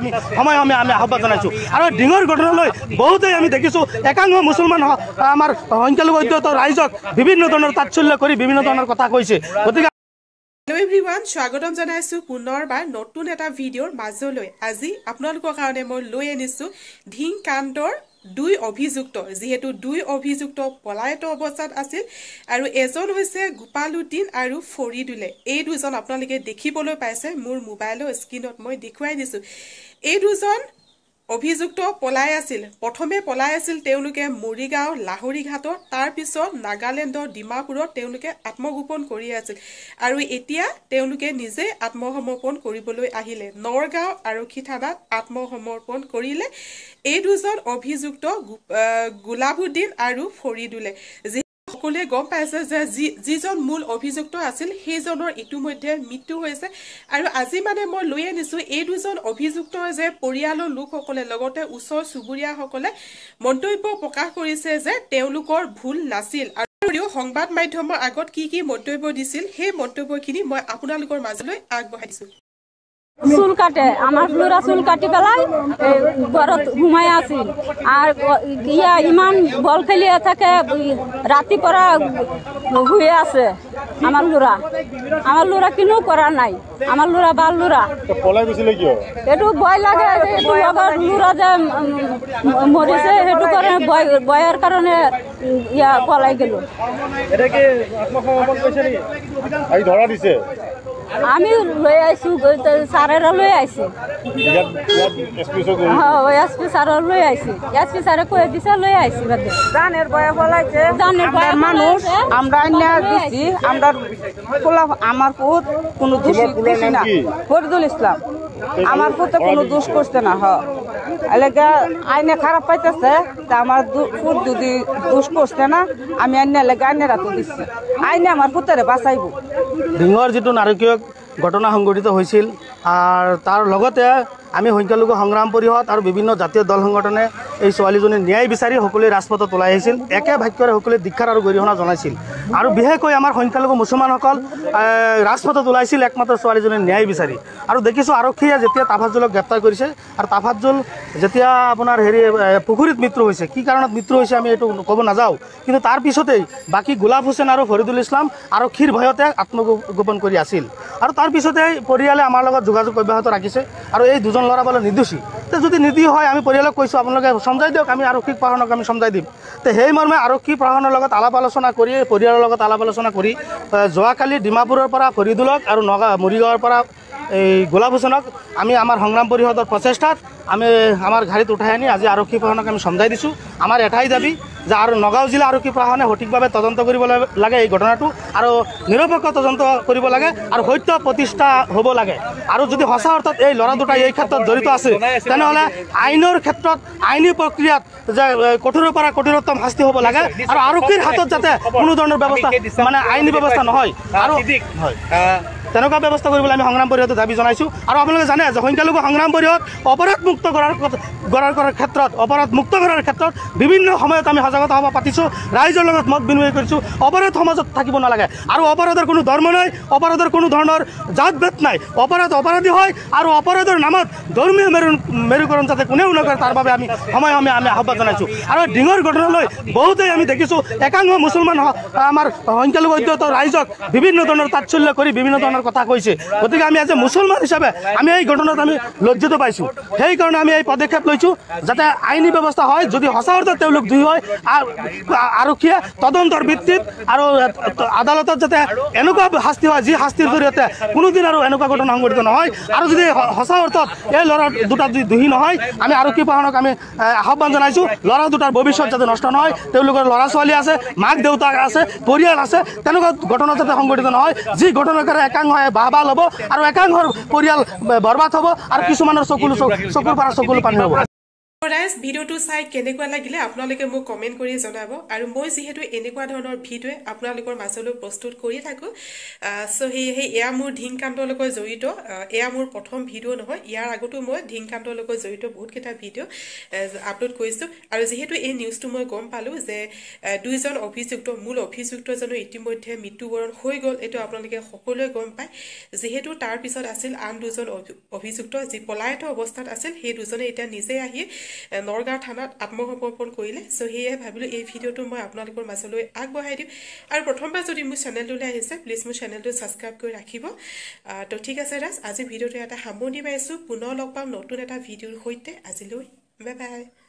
আমি সময়ে সময়ে আমি আহ্বান জানাইছোঁ। আৰু ডিঙৰ ঘটনালৈ বহুতেই আমি দেখিছোঁ একাংশ মুছলমান আমাৰ সংখ্যালঘু অধ্যত ৰাইজক বিভিন্ন ধৰণৰ তাৎসল্য কৰি বিভিন্ন ধৰণৰ কথা কৈছে। গতিকে হেল্ল' এভৰিৱান, স্বাগতম জনাইছোঁ পুনৰবাৰ নতুন এটা ভিডিঅ'ৰ মাজলৈ। আজি আপোনালোকৰ কাৰণে মই লৈ আনিছোঁ ধিং কাণ্ডৰ 2 অভিযুক্ত, যিহেতু 2 অভিযুক্ত পলায়িত অৱস্থাত আছিল আৰু এজন হৈছে গোপালউদ্দিন আৰু ফৰিদুলে। এই দুজন আপোনালোকে দেখিবলৈ পাইছে মোৰ মোবাইলৰ স্ক্ৰীণত মই দেখুৱাই দিছোঁ। এই দুজন অভিযুক্ত পলাই আছিল। প্ৰথমে পলাই আছিল তেওঁলোকে মৰিগাঁও লাহৰীঘাটত, তাৰপিছত নাগালেণ্ডৰ ডিমাপুৰত তেওঁলোকে আত্মগোপন কৰি আছিল আৰু এতিয়া তেওঁলোকে নিজে আত্মসমৰ্পণ কৰিবলৈ আহিলে। নগাঁও আৰক্ষী থানাত আত্মসমৰ্পণ কৰিলে এই দুজন অভিযুক্ত গোলাবুদ্দিন আৰু ফৰিদুলে। সকলোৱে গম পাইছে যে যিজন মূল অভিযুক্ত আছিল সেইজনৰ ইতিমধ্যে মৃত্যু হৈছে। আৰু আজি মানে মই লৈ আনিছোঁ এই দুজন অভিযুক্তৰ যে পৰিয়ালৰ লোকসকলে লগতে ওচৰ চুবুৰীয়াসকলে মন্তব্য প্ৰকাশ কৰিছে যে তেওঁলোকৰ ভুল নাছিল। আৰু সংবাদ মাধ্যমৰ আগত কি কি মন্তব্য দিছিল সেই মন্তব্যখিনি মই আপোনালোকৰ মাজলৈ আগবঢ়াই দিছোঁ। চুল কাটে, আমার লুরা চুল কাটি পেলাই ঘরত ঘুমাই আছিল আর ইয়া ইমান বল খেলিয়ে থাকে, রাতি পরা শুয়ে আছে। আমার লুরা কিনো করা নাই, আমার লুরা ভাল লুরা এইটো ভয় লাগে। লুরা যে মরিছে সেইটো কারণে ভয়ের কারণে ইয়া পলাই গেল। আমি লৈ আইছো, ছাৰেৰা লৈ আইছে, এসপি ছাৰ লৈ আইছে, এসপি ছাৰে কৈ দিছে লৈ আইছে। জানের ভয়ে বলাইছে, জানের ভয়ে মানুষ আমরা দিচ্ছি, আমরা আমার পুত কোনো দোষ করছে না। ফরিদুল ইসলাম আমার পুতে কোনো দোষ করছে না। এলাকা আইনে খারাপ পাইতেছে, তা আমার পুত যদি দোষ করছে না আমি আইনে এলাকা আইনে রাখতে দিচ্ছি, আইনে আমার পুতেরে বাঁচাইব। ডিঙৰ যিটো নাৰকীয় ঘটনা সংঘটিত হৈছিল আৰু তাৰ লগতে আমি সংখ্যালঘু সংগ্ৰাম পৰিষদ আৰু বিভিন্ন জাতীয় দল সংগঠনে এই ছোৱালীজনীৰ ন্যায় বিচাৰি সকলোৱে ৰাজপথত ওলাই আহিছিল। একে বাক্যৰে সকলোৱে দীক্ষাৰ আৰু গৰিহণা জনাইছিল আৰু বিশেষকৈ আমাৰ সংখ্যালঘু মুছলমানসকল ৰাজপথত ওলাইছিল একমাত্ৰ ছোৱালীজনীৰ ন্যায় বিচাৰি। আৰু দেখিছোঁ আৰক্ষীয়ে যেতিয়া তাফাজুলক গ্ৰেপ্তাৰ কৰিছে আৰু তাফাজুল যেতিয়া আপোনাৰ পুখুৰীত মৃত্যু হৈছে, কি কাৰণত মৃত্যু হৈছে আমি এইটো ক'ব নাযাওঁ, কিন্তু তাৰ পিছতেই বাকী গোলাপ হুছেইন আৰু ফৰিদুল ইছলাম আৰক্ষীৰ ভয়তে আত্মগোপন কৰি আছিল। আৰু তাৰ পিছতেই পৰিয়ালে আমাৰ লগত যোগাযোগ অব্যাহত ৰাখিছে আৰু এই দুজন ল'ৰা বোলে নিৰ্দোষী। তো যদি নিৰ্দোষী হয় আমি পৰিয়ালক কৈছোঁ আপোনালোকে সমজাই দিয়ক, আমি আৰক্ষী প্ৰশাসনক আমি সমজাই দিম। তো সেই মৰ্মে আৰক্ষী প্ৰশাসনৰ লগত আলাপ আলোচনা কৰি পৰিয়ালৰ লগত আলাপ আলোচনা কৰি যোৱাকালি ডিমাপুৰৰ পৰা ফৰিদুলক আৰু মৰিগাঁৱৰ পৰা এই গোলাপ হুছেইনক আমি আমাৰ সংগ্ৰাম পৰিষদৰ প্ৰচেষ্টাত আমি আমাৰ গাড়ীত উঠাই আনি আজি আৰক্ষী প্ৰশাসনক আমি সমজাই দিছোঁ। আমাৰ এটাই দাবী যে আৰু নগাঁও জিলা আৰক্ষী প্ৰশাসনে সঠিকভাৱে তদন্ত কৰিব লাগে এই ঘটনাটো, আৰু নিৰপেক্ষ তদন্ত কৰিব লাগে আৰু সত্য প্ৰতিষ্ঠা হ'ব লাগে। আৰু যদি সঁচা অৰ্থত এই ল'ৰা দুটা এই ক্ষেত্ৰত জড়িত আছে তেনেহ'লে আইনৰ ক্ষেত্ৰত আইনী প্ৰক্ৰিয়াত যে কঠোৰৰ পৰা কঠোৰতম শাস্তি হ'ব লাগে আৰু আৰক্ষীৰ হাতত যাতে কোনো ধৰণৰ ব্যৱস্থা মানে আইনী ব্যৱস্থা নহয় আৰু তেনেকুৱা ব্যৱস্থা কৰিবলৈ আমি সংগ্ৰাম পৰিষদে দাবী জনাইছোঁ। আৰু আপোনালোকে জানে যে সংখ্যালঘু সংগ্ৰাম পৰিষদ অপৰাধ মুক্ত কৰাৰ ক্ষেত্ৰত বিভিন্ন সময়ত আমি সজাগতা সভা পাতিছোঁ, ৰাইজৰ লগত মত বিনিময় কৰিছোঁ। অপৰাধ সমাজত থাকিব নালাগে আৰু অপৰাধৰ কোনো ধৰ্ম নাই, অপৰাধৰ কোনো ধৰণৰ জাত ভেদ নাই। অপৰাধী হয় আৰু অপৰাধৰ নামত ধৰ্মীয় মেৰুকৰণ যাতে কোনেও নকৰে তাৰ বাবে আমি সময়ে সময়ে আমি আহ্বান জনাইছোঁ। আৰু ডিঙৰ ঘটনালৈ বহুতেই আমি দেখিছোঁ একাংশ মুছলমান আমাৰ সংখ্যালঘু অধ্যত ৰাইজক বিভিন্ন ধৰণৰ তাৎসল্য কৰি বিভিন্ন ধৰণৰ কথা কৈছে। গতিকে আমি আজি মুছলমান হিচাপে আমি এই ঘটনাত আমি লজ্জিত পাইছোঁ। সেইকাৰণে আমি এই পদক্ষেপ লৈছোঁ যাতে আইনী ব্যৱস্থা হয়। যদি সঁচা অৰ্থত তেওঁলোক দুই হয় আৰক্ষীয়ে তদন্তৰ ভিত্তিত আৰু আদালতত যাতে এনেকুৱা শাস্তি হয় যি শাস্তিৰ জৰিয়তে কোনোদিন আৰু এনেকুৱা ঘটনা সংঘটিত নহয়। আৰু যদি সঁচা অৰ্থত এই ল'ৰা দুটা যদি দোষী নহয় আমি আৰক্ষী প্ৰশাসনক আমি আহ্বান জনাইছোঁ ল'ৰা দুটাৰ ভৱিষ্যত যাতে নষ্ট নহয়, তেওঁলোকৰ ল'ৰা ছোৱালী আছে, মাক দেউতাক আছে, পৰিয়াল আছে, তেনেকুৱা ঘটনা যাতে সংঘটিত নহয় যি ঘটনাকাৰে একাংশই বাহ ল'ব আৰু একাংশৰ পৰিয়াল বৰবাদ হ'ব আৰু কিছুমানৰ চকুৰ পৰা চকুৰ পানী হ'ব। ৰাইজ ভিডিঅ'টো চাই কেনেকুৱা লাগিলে আপোনালোকে মোক কমেণ্ট কৰি জনাব আৰু মই যিহেতু এনেকুৱা ধৰণৰ ভিডিঅ'ই আপোনালোকৰ মাজলৈ প্ৰস্তুত কৰি থাকোঁ চ' সেয়েহে এয়া মোৰ ধিংকাণ্ডৰ লগত জড়িত এয়া মোৰ প্ৰথম ভিডিঅ' নহয় ইয়াৰ আগতো মই ধিংকাণ্ডৰ লগত জড়িত বহুতকেইটা ভিডিঅ' আপলোড কৰিছোঁ আৰু যিহেতু এই নিউজটো মই গম পালোঁ যে দুইজন অভিযুক্ত মূল অভিযুক্তজনৰ ইতিমধ্যে মৃত্যুবৰণ হৈ গ'ল এইটো আপোনালোকে সকলোৱে গম পায় যিহেতু তাৰ পিছত আছিল আন দুজন অভিযুক্ত যি পলায়িত অৱস্থাত আছিল সেই দুজনে এতিয়া নিজে আহি নৰগাঁও থানাত আত্মসমৰ্পণ কৰিলে চ' সেয়ে ভাবিলোঁ এই ভিডিঅ'টো মই আপোনালোকৰ মাজলৈ আগবঢ়াই দিম আৰু প্ৰথমবাৰ যদি মোৰ চেনেলটোলৈ আহিছে প্লিজ মোৰ চেনেলটো ছাবস্ক্ৰাইব কৰি ৰাখিব তো ঠিক আছে ৰাজ আজি ভিডিঅ'টো এটা সামৰণি মাৰিছোঁ পুনৰ লগ পাম নতুন এটা ভিডিঅ'ৰ সৈতে আজিলৈ বাই বাই